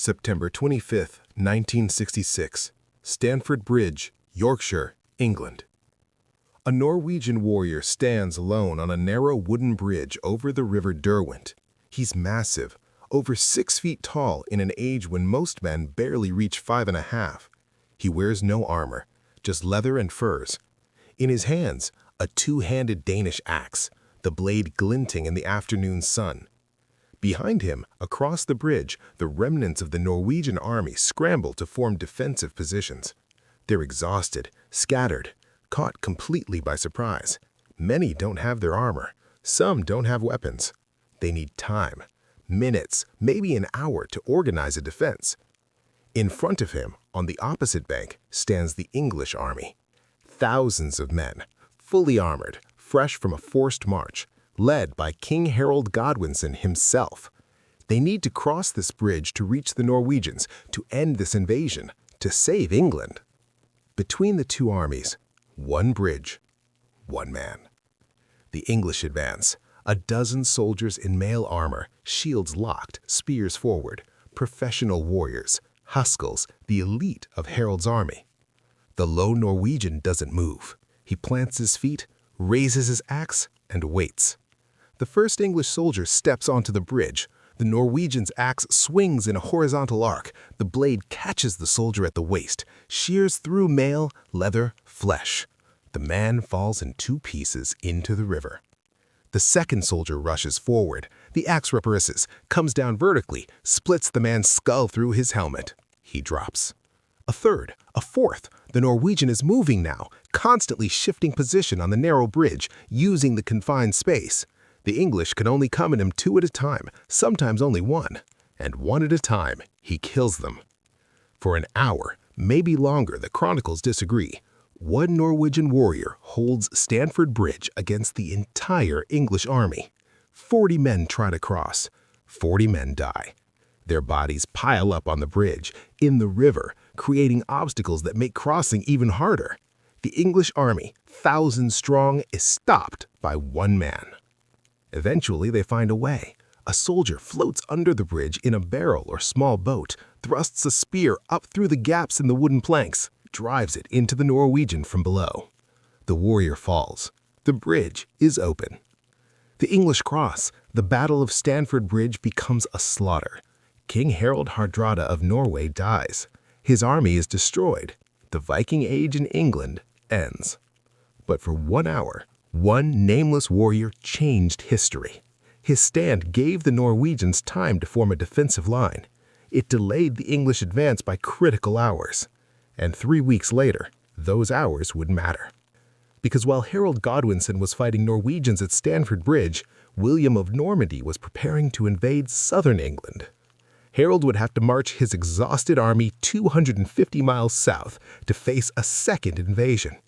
September 25, 1966, Stamford Bridge, Yorkshire, England. A Norwegian warrior stands alone on a narrow wooden bridge over the River Derwent. He's massive, over 6 feet tall in an age when most men barely reach 5.5. He wears no armor, just leather and furs. In his hands, a two-handed Danish axe, the blade glinting in the afternoon sun. Behind him, across the bridge, the remnants of the Norwegian army scramble to form defensive positions. They're exhausted, scattered, caught completely by surprise. Many don't have their armor. Some don't have weapons. They need time, minutes, maybe an hour to organize a defense. In front of him, on the opposite bank, stands the English army. Thousands of men, fully armored, fresh from a forced march, led by King Harold Godwinson himself. They need to cross this bridge to reach the Norwegians, to end this invasion, to save England. Between the two armies, one bridge, one man. The English advance, a dozen soldiers in mail armor, shields locked, spears forward, professional warriors, Huskels, the elite of Harold's army. The lone Norwegian doesn't move. He plants his feet, raises his axe, and waits. The first English soldier steps onto the bridge. The Norwegian's axe swings in a horizontal arc. The blade catches the soldier at the waist, shears through mail, leather, flesh. The man falls in 2 pieces into the river. The second soldier rushes forward. The axe reprisses, comes down vertically, splits the man's skull through his helmet. He drops. A third, a fourth. The Norwegian is moving now, constantly shifting position on the narrow bridge, using the confined space. The English can only come at him 2 at a time, sometimes only 1. And 1 at a time, he kills them. For an hour, maybe longer, the chronicles disagree. One Norwegian warrior holds Stamford Bridge against the entire English army. 40 men try to cross. 40 men die. Their bodies pile up on the bridge, in the river, creating obstacles that make crossing even harder. The English army, thousands strong, is stopped by 1 man. Eventually, they find a way. A soldier floats under the bridge in a barrel or small boat, thrusts a spear up through the gaps in the wooden planks, drives it into the Norwegian from below. The warrior falls. The bridge is open. The English cross. The Battle of Stamford Bridge becomes a slaughter. King Harold Hardrada of Norway dies. His army is destroyed. The Viking age in England ends. But for 1 hour, one nameless warrior changed history. His stand gave the Norwegians time to form a defensive line. It delayed the English advance by critical hours. And 3 weeks later, those hours would matter. Because while Harold Godwinson was fighting Norwegians at Stamford Bridge, William of Normandy was preparing to invade southern England. Harold would have to march his exhausted army 250 miles south to face a second invasion.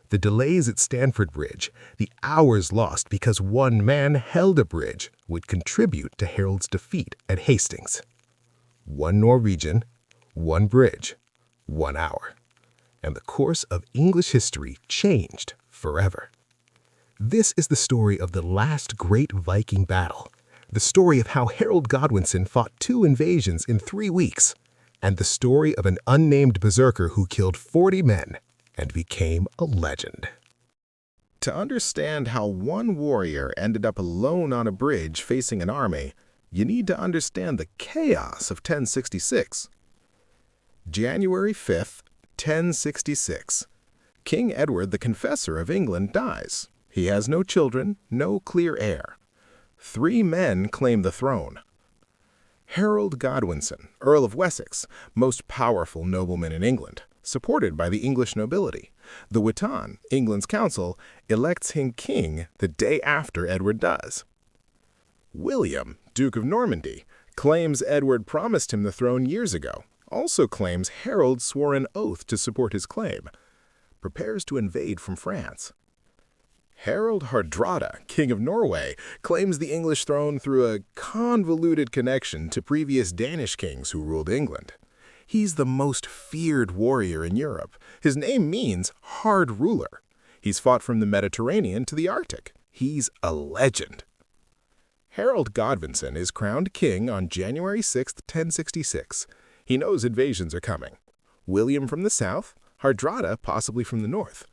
The delays at Stamford Bridge, the hours lost because 1 man held a bridge, would contribute to Harold's defeat at Hastings. 1 Norwegian, 1 bridge, 1 hour. And the course of English history changed forever. This is the story of the last great Viking battle. The story of how Harold Godwinson fought 2 invasions in 3 weeks. And the story of an unnamed berserker who killed 40 men and became a legend. To understand how one warrior ended up alone on a bridge facing an army, you need to understand the chaos of 1066. January 5th, 1066. King Edward the Confessor of England dies. He has no children, no clear heir. 3 men claim the throne. Harold Godwinson, Earl of Wessex, most powerful nobleman in England, supported by the English nobility. The Witan, England's council, elects him king the day after Edward does. William, Duke of Normandy, claims Edward promised him the throne years ago, also claims Harold swore an oath to support his claim, prepares to invade from France. Harold Hardrada, King of Norway, claims the English throne through a convoluted connection to previous Danish kings who ruled England. He's the most feared warrior in Europe. His name means hard ruler. He's fought from the Mediterranean to the Arctic. He's a legend. Harold Godwinson is crowned king on January 6, 1066. He knows invasions are coming. William from the south, Hardrada possibly from the north.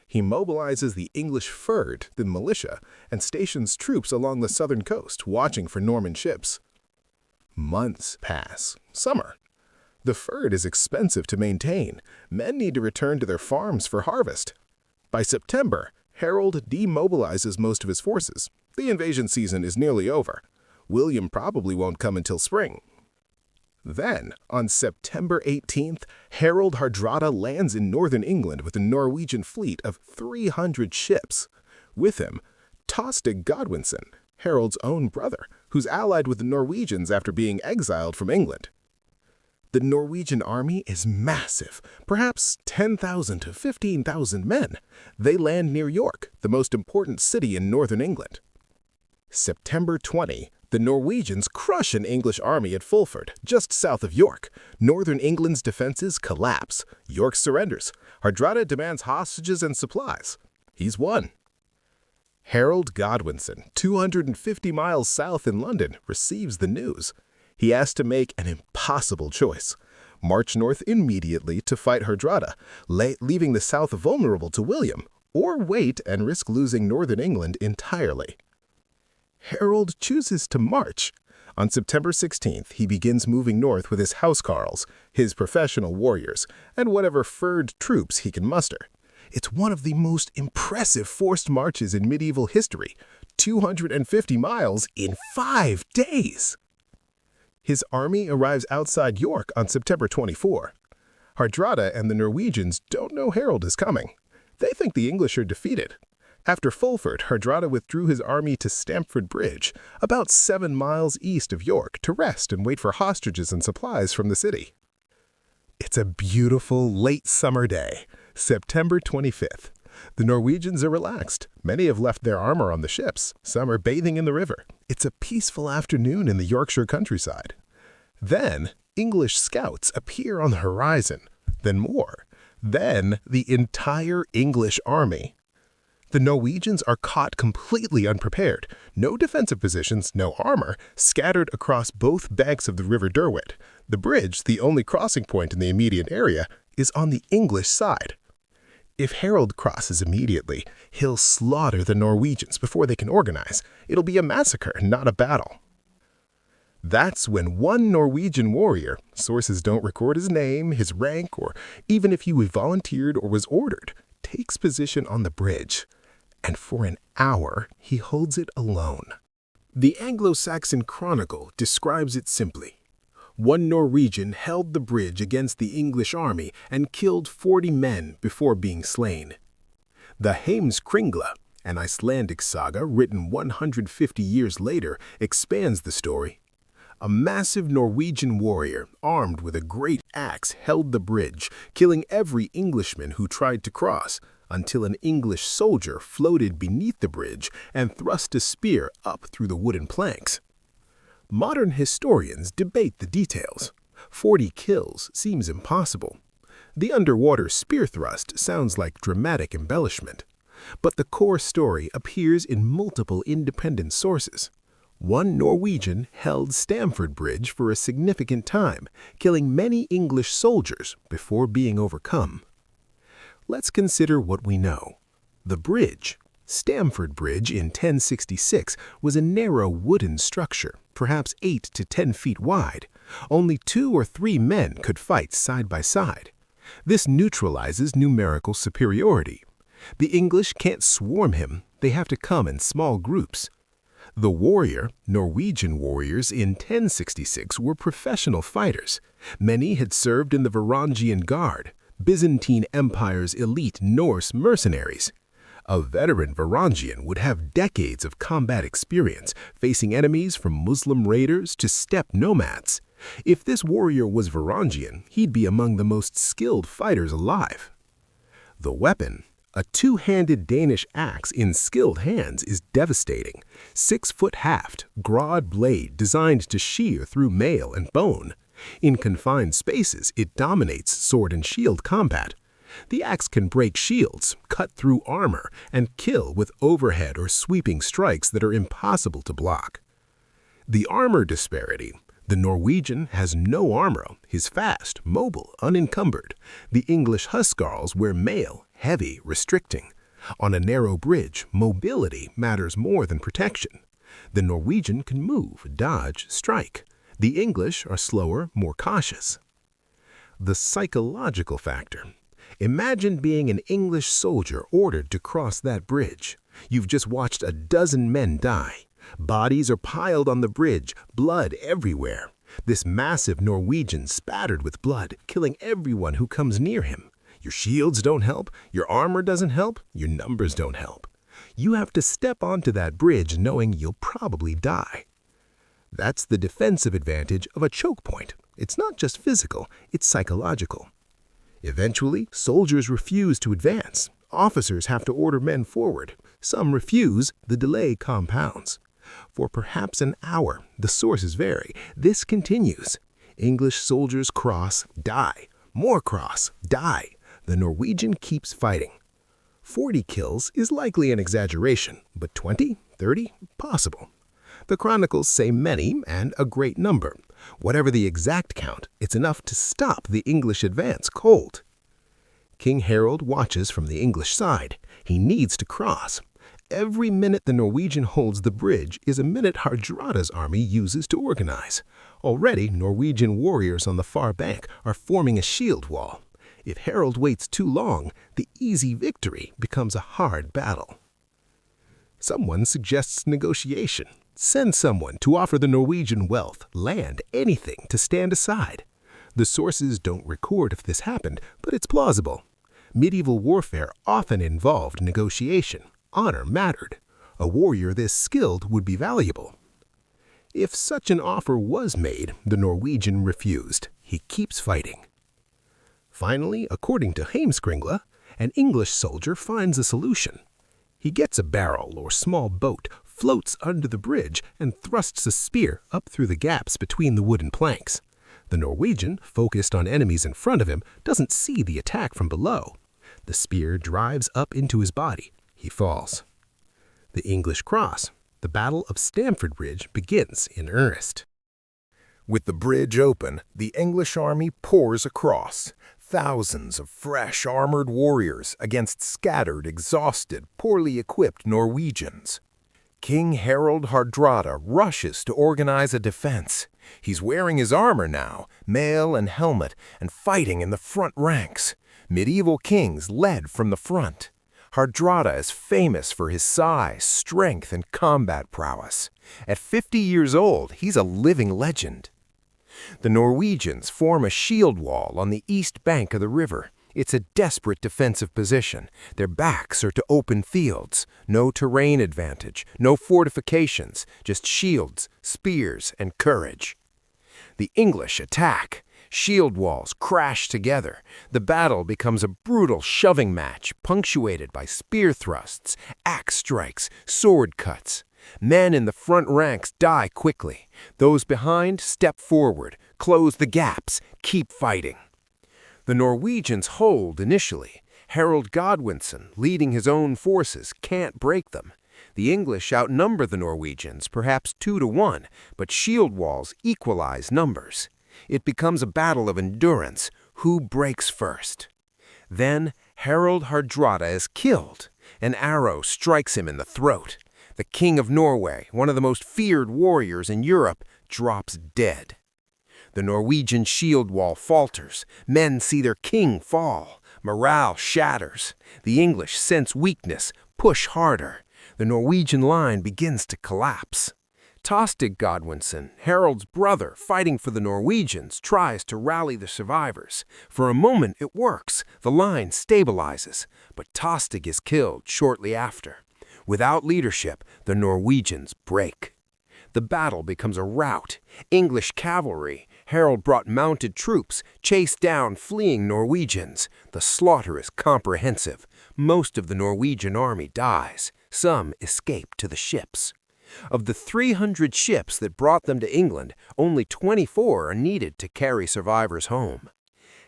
He mobilizes the English fyrd, the militia, and stations troops along the southern coast, watching for Norman ships. Months pass. Summer. The fyrd is expensive to maintain. Men need to return to their farms for harvest. By September, Harold demobilizes most of his forces. The invasion season is nearly over. William probably won't come until spring. Then, on September 18th, Harold Hardrada lands in northern England with a Norwegian fleet of 300 ships. With him, Tostig Godwinson, Harold's own brother, who's allied with the Norwegians after being exiled from England. The Norwegian army is massive, perhaps 10,000 to 15,000 men. They land near York, the most important city in northern England. September 20, the Norwegians crush an English army at Fulford, just south of York. Northern England's defenses collapse. York surrenders. Hardrada demands hostages and supplies. He's won. Harold Godwinson, 250 miles south in London, receives the news. He has to make an impossible choice. March north immediately to fight Hardrada, leaving the south vulnerable to William, or wait and risk losing northern England entirely. Harold chooses to march. On September 16th, he begins moving north with his housecarls, his professional warriors, and whatever fyrd troops he can muster. It's one of the most impressive forced marches in medieval history, 250 miles in 5 days. His army arrives outside York on September 24. Hardrada and the Norwegians don't know Harold is coming. They think the English are defeated. After Fulford, Hardrada withdrew his army to Stamford Bridge, about 7 miles east of York, to rest and wait for hostages and supplies from the city. It's a beautiful late summer day, September 25th. The Norwegians are relaxed. Many have left their armor on the ships. Some are bathing in the river. It's a peaceful afternoon in the Yorkshire countryside. Then, English scouts appear on the horizon. Then more. Then, the entire English army. The Norwegians are caught completely unprepared. No defensive positions, no armor, scattered across both banks of the River Derwent. The bridge, the only crossing point in the immediate area, is on the English side. If Harold crosses immediately, he'll slaughter the Norwegians before they can organize. It'll be a massacre, not a battle. That's when one Norwegian warrior, sources don't record his name, his rank, or even if he volunteered or was ordered, takes position on the bridge. And for an hour, he holds it alone. The Anglo-Saxon Chronicle describes it simply. One Norwegian held the bridge against the English army and killed 40 men before being slain. The Heimskringla, an Icelandic saga written 150 years later, expands the story. A massive Norwegian warrior, armed with a great axe, held the bridge, killing every Englishman who tried to cross, until an English soldier floated beneath the bridge and thrust a spear up through the wooden planks. Modern historians debate the details. 40 kills seems impossible. The underwater spear thrust sounds like dramatic embellishment. But the core story appears in multiple independent sources. One Norwegian held Stamford Bridge for a significant time, killing many English soldiers before being overcome. Let's consider what we know. The bridge, Stamford Bridge in 1066, was a narrow wooden structure, perhaps 8 to 10 feet wide. Only 2 or 3 men could fight side by side. This neutralizes numerical superiority. The English can't swarm him, they have to come in small groups. The warrior, Norwegian warriors in 1066, were professional fighters. Many had served in the Varangian Guard, Byzantine Empire's elite Norse mercenaries. A veteran Varangian would have decades of combat experience, facing enemies from Muslim raiders to steppe nomads. If this warrior was Varangian, he'd be among the most skilled fighters alive. The weapon, a 2-handed Danish axe in skilled hands, is devastating. 6-foot haft, broad blade designed to shear through mail and bone. In confined spaces, it dominates sword and shield combat. The axe can break shields, cut through armor, and kill with overhead or sweeping strikes that are impossible to block. The armor disparity. The Norwegian has no armor. He's fast, mobile, unencumbered. The English huscarls wear mail, heavy, restricting. On a narrow bridge, mobility matters more than protection. The Norwegian can move, dodge, strike. The English are slower, more cautious. The psychological factor. Imagine being an English soldier ordered to cross that bridge. You've just watched a dozen men die. Bodies are piled on the bridge, blood everywhere. This massive Norwegian spattered with blood, killing everyone who comes near him. Your shields don't help, your armor doesn't help, your numbers don't help. You have to step onto that bridge knowing you'll probably die. That's the defensive advantage of a choke point. It's not just physical, it's psychological. Eventually, soldiers refuse to advance. Officers have to order men forward. Some refuse, the delay compounds. For perhaps an hour, the sources vary, this continues. English soldiers cross, die. More cross, die. The Norwegian keeps fighting. 40 kills is likely an exaggeration, but 20, 30, possible. The chronicles say many and a great number. Whatever the exact count, it's enough to stop the English advance cold. King Harold watches from the English side. He needs to cross. Every minute the Norwegian holds the bridge is a minute Hardrada's army uses to organize. Already, Norwegian warriors on the far bank are forming a shield wall. If Harold waits too long, the easy victory becomes a hard battle. Someone suggests negotiation. Send someone to offer the Norwegian wealth, land, anything to stand aside. The sources don't record if this happened, but it's plausible. Medieval warfare often involved negotiation. Honor mattered. A warrior this skilled would be valuable. If such an offer was made, the Norwegian refused. He keeps fighting. Finally, according to Heimskringla, an English soldier finds a solution. He gets a barrel or small boat, floats under the bridge, and thrusts a spear up through the gaps between the wooden planks. The Norwegian, focused on enemies in front of him, doesn't see the attack from below. The spear drives up into his body. He falls. The English cross. The Battle of Stamford Bridge begins in earnest. With the bridge open, the English army pours across. Thousands of fresh armored warriors against scattered, exhausted, poorly equipped Norwegians. King Harold Hardrada rushes to organize a defense. He's wearing his armor now, mail and helmet, and fighting in the front ranks. Medieval kings led from the front. Hardrada is famous for his size, strength, and combat prowess. At 50 years old, he's a living legend. The Norwegians form a shield wall on the east bank of the river. It's a desperate defensive position. Their backs are to open fields. No terrain advantage, no fortifications, just shields, spears, and courage. The English attack. Shield walls crash together. The battle becomes a brutal shoving match, punctuated by spear thrusts, axe strikes, sword cuts. Men in the front ranks die quickly. Those behind step forward, close the gaps, keep fighting. The Norwegians hold initially. Harold Godwinson, leading his own forces, can't break them. The English outnumber the Norwegians, perhaps 2 to 1, but shield walls equalize numbers. It becomes a battle of endurance. Who breaks first? Then Harold Hardrada is killed. An arrow strikes him in the throat. The King of Norway, one of the most feared warriors in Europe, drops dead. The Norwegian shield wall falters. Men see their king fall. Morale shatters. The English sense weakness, push harder. The Norwegian line begins to collapse. Tostig Godwinson, Harold's brother fighting for the Norwegians, tries to rally the survivors. For a moment it works. The line stabilizes. But Tostig is killed shortly after. Without leadership, the Norwegians break. The battle becomes a rout. English cavalry. Harold brought mounted troops, chased down fleeing Norwegians. The slaughter is comprehensive. Most of the Norwegian army dies. Some escape to the ships. Of the 300 ships that brought them to England, only 24 are needed to carry survivors home.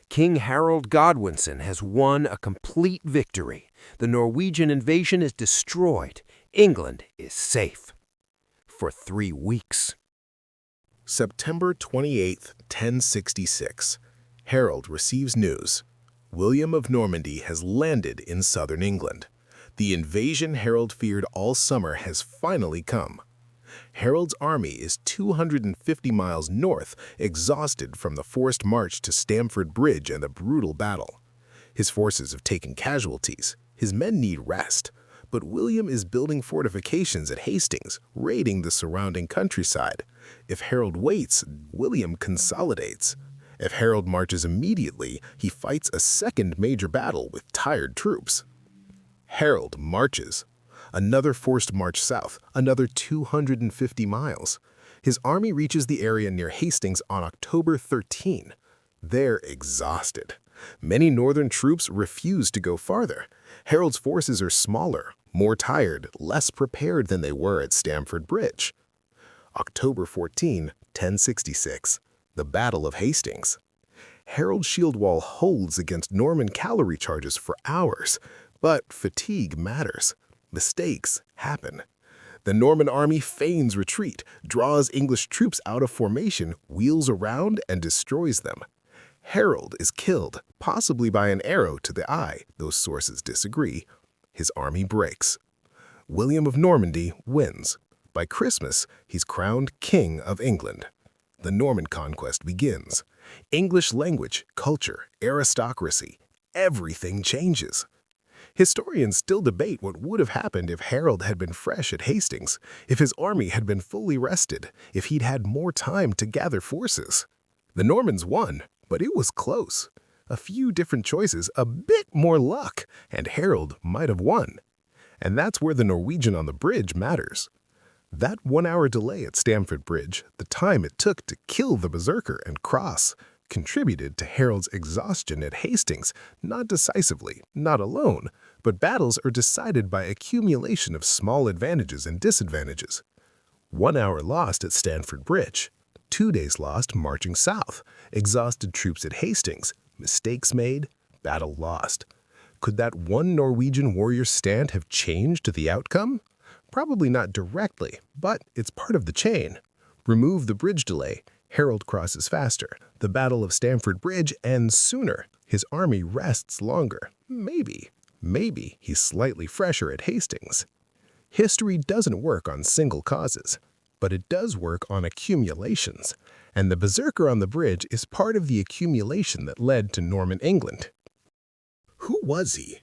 King Harold Godwinson has won a complete victory. The Norwegian invasion is destroyed. England is safe. For 3 weeks. September 28, 1066. Harold receives news. William of Normandy has landed in southern England. The invasion Harold feared all summer has finally come. Harold's army is 250 miles north, exhausted from the forced march to Stamford Bridge and the brutal battle. His forces have taken casualties. His men need rest. But William is building fortifications at Hastings, raiding the surrounding countryside. If Harold waits, William consolidates. If Harold marches immediately, he fights a second major battle with tired troops. Harold marches. Another forced march south, another 250 miles. His army reaches the area near Hastings on October 13. They're exhausted. Many northern troops refuse to go farther. Harold's forces are smaller, more tired, less prepared than they were at Stamford Bridge. October 14, 1066. The Battle of Hastings. Harold's shield wall holds against Norman cavalry charges for hours, but fatigue matters. Mistakes happen. The Norman army feigns retreat, draws English troops out of formation, wheels around, and destroys them. Harold is killed, possibly by an arrow to the eye, though sources disagree. His army breaks. William of Normandy wins. By Christmas, he's crowned King of England. The Norman conquest begins. English language, culture, aristocracy, everything changes. Historians still debate what would have happened if Harold had been fresh at Hastings, if his army had been fully rested, if he'd had more time to gather forces. The Normans won, but it was close. A few different choices, a bit more luck, and Harold might have won. And that's where the Norwegian on the bridge matters. That 1-hour delay at Stamford Bridge, the time it took to kill the berserker and cross, contributed to Harold's exhaustion at Hastings, not decisively, not alone, but battles are decided by accumulation of small advantages and disadvantages. 1 hour lost at Stamford Bridge. 2 days lost marching south, exhausted troops at Hastings, mistakes made, battle lost. Could that one Norwegian warrior's stand have changed the outcome? Probably not directly, but it's part of the chain. Remove the bridge delay, Harold crosses faster. The Battle of Stamford Bridge ends sooner. His army rests longer. Maybe he's slightly fresher at Hastings. History doesn't work on single causes, but it does work on accumulations, and the berserker on the bridge is part of the accumulation that led to Norman England. Who was he?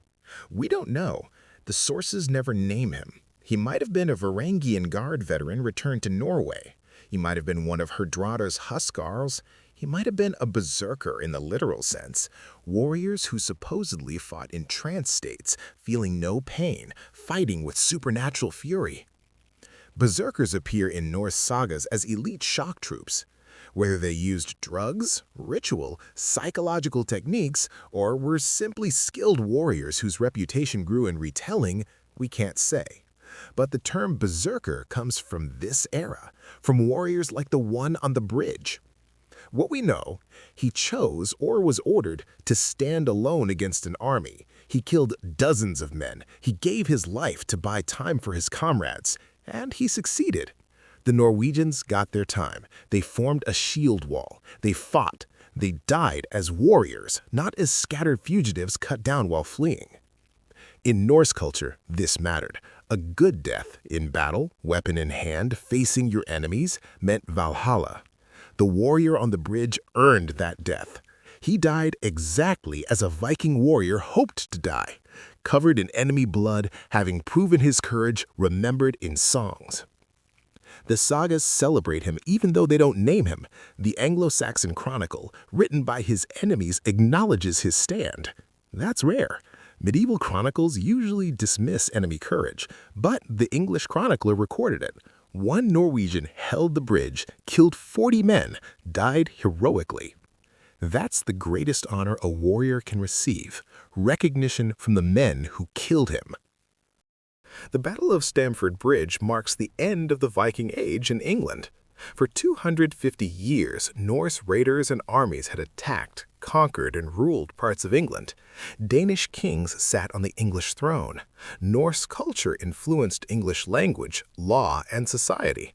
We don't know. The sources never name him. He might have been a Varangian Guard veteran returned to Norway. He might have been one of Hardrada's Huskarls. He might have been a berserker in the literal sense, warriors who supposedly fought in trance states, feeling no pain, fighting with supernatural fury. Berserkers appear in Norse sagas as elite shock troops. Whether they used drugs, ritual, psychological techniques, or were simply skilled warriors whose reputation grew in retelling, we can't say. But the term berserker comes from this era, from warriors like the one on the bridge. What we know, he chose or was ordered to stand alone against an army. He killed dozens of men. He gave his life to buy time for his comrades, and he succeeded. The Norwegians got their time. They formed a shield wall. They fought. They died as warriors, not as scattered fugitives cut down while fleeing. In Norse culture, this mattered. A good death in battle, weapon in hand, facing your enemies, meant Valhalla. The warrior on the bridge earned that death. He died exactly as a Viking warrior hoped to die, covered in enemy blood, having proven his courage, remembered in songs. The sagas celebrate him even though they don't name him. The Anglo-Saxon Chronicle, written by his enemies, acknowledges his stand. That's rare. Medieval chronicles usually dismiss enemy courage, but the English chronicler recorded it. One Norwegian held the bridge, killed 40 men, died heroically. That's the greatest honor a warrior can receive, recognition from the men who killed him. The Battle of Stamford Bridge marks the end of the Viking Age in England. For 250 years, Norse raiders and armies had attacked, conquered, and ruled parts of England. Danish kings sat on the English throne. Norse culture influenced English language, law, and society.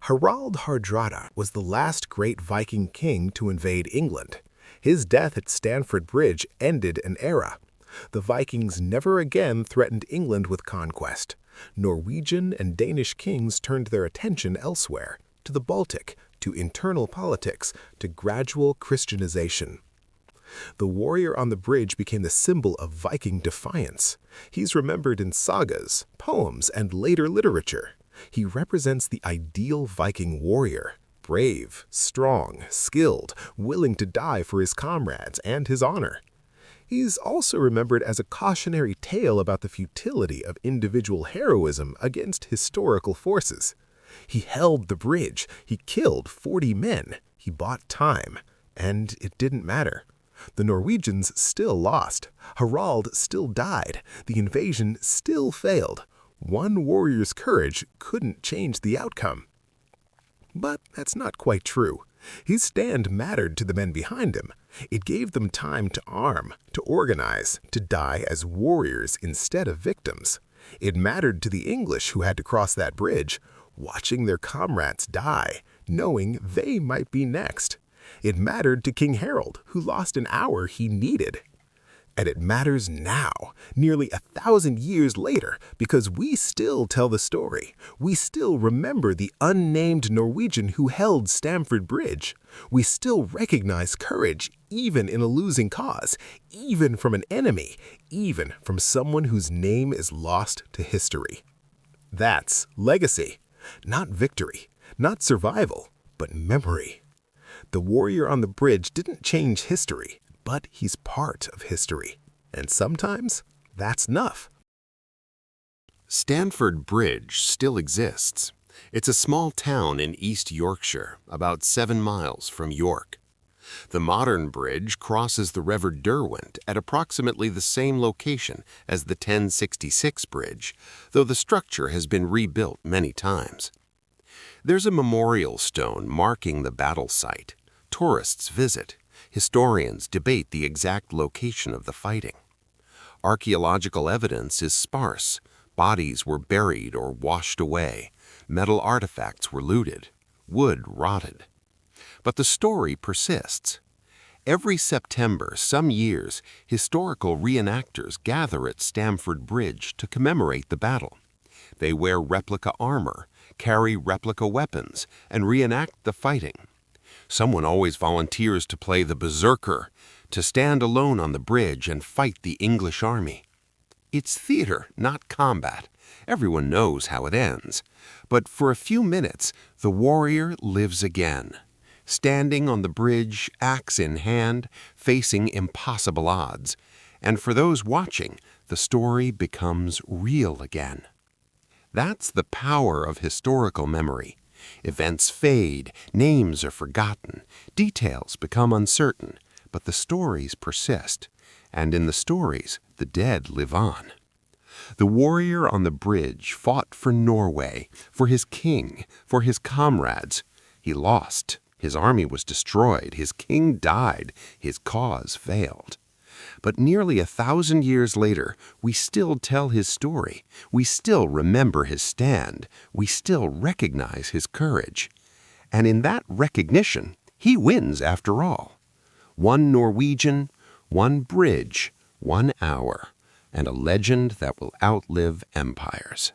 Harald Hardrada was the last great Viking king to invade England. His death at Stamford Bridge ended an era. The Vikings never again threatened England with conquest. Norwegian and Danish kings turned their attention elsewhere, to the Baltic, to internal politics, to gradual Christianization. The warrior on the bridge became the symbol of Viking defiance. He's remembered in sagas, poems, and later literature. He represents the ideal Viking warrior, brave, strong, skilled, willing to die for his comrades and his honor. He's also remembered as a cautionary tale about the futility of individual heroism against historical forces. He held the bridge, he killed 40 men, he bought time, and it didn't matter. The Norwegians still lost, Harald still died, the invasion still failed. One warrior's courage couldn't change the outcome. But that's not quite true. His stand mattered to the men behind him. It gave them time to arm, to organize, to die as warriors instead of victims. It mattered to the English who had to cross that bridge, watching their comrades die, knowing they might be next. It mattered to King Harold, who lost an hour he needed. And it matters now, nearly 1,000 years later, because we still tell the story. We still remember the unnamed Norwegian who held Stamford Bridge. We still recognize courage, even in a losing cause, even from an enemy, even from someone whose name is lost to history. That's legacy, not victory, not survival, but memory. The warrior on the bridge didn't change history, but he's part of history. And sometimes, that's enough. Stamford Bridge still exists. It's a small town in East Yorkshire, about 7 miles from York. The modern bridge crosses the River Derwent at approximately the same location as the 1066 bridge, though the structure has been rebuilt many times. There's a memorial stone marking the battle site. Tourists visit. Historians debate the exact location of the fighting. Archaeological evidence is sparse. Bodies were buried or washed away. Metal artifacts were looted. Wood rotted. But the story persists. Every September, some years, historical reenactors gather at Stamford Bridge to commemorate the battle. They wear replica armor, carry replica weapons, and reenact the fighting. Someone always volunteers to play the berserker, to stand alone on the bridge and fight the English army. It's theater, not combat. Everyone knows how it ends. But for a few minutes, the warrior lives again, standing on the bridge, axe in hand, facing impossible odds. And for those watching, the story becomes real again. That's the power of historical memory. Events fade, names are forgotten, details become uncertain, but the stories persist, and in the stories, the dead live on. The warrior on the bridge fought for Norway, for his king, for his comrades. He lost, his army was destroyed, his king died, his cause failed. But nearly 1,000 years later, we still tell his story. We still remember his stand. We still recognize his courage. And in that recognition, he wins after all. 1 Norwegian, 1 bridge, 1 hour, and a legend that will outlive empires.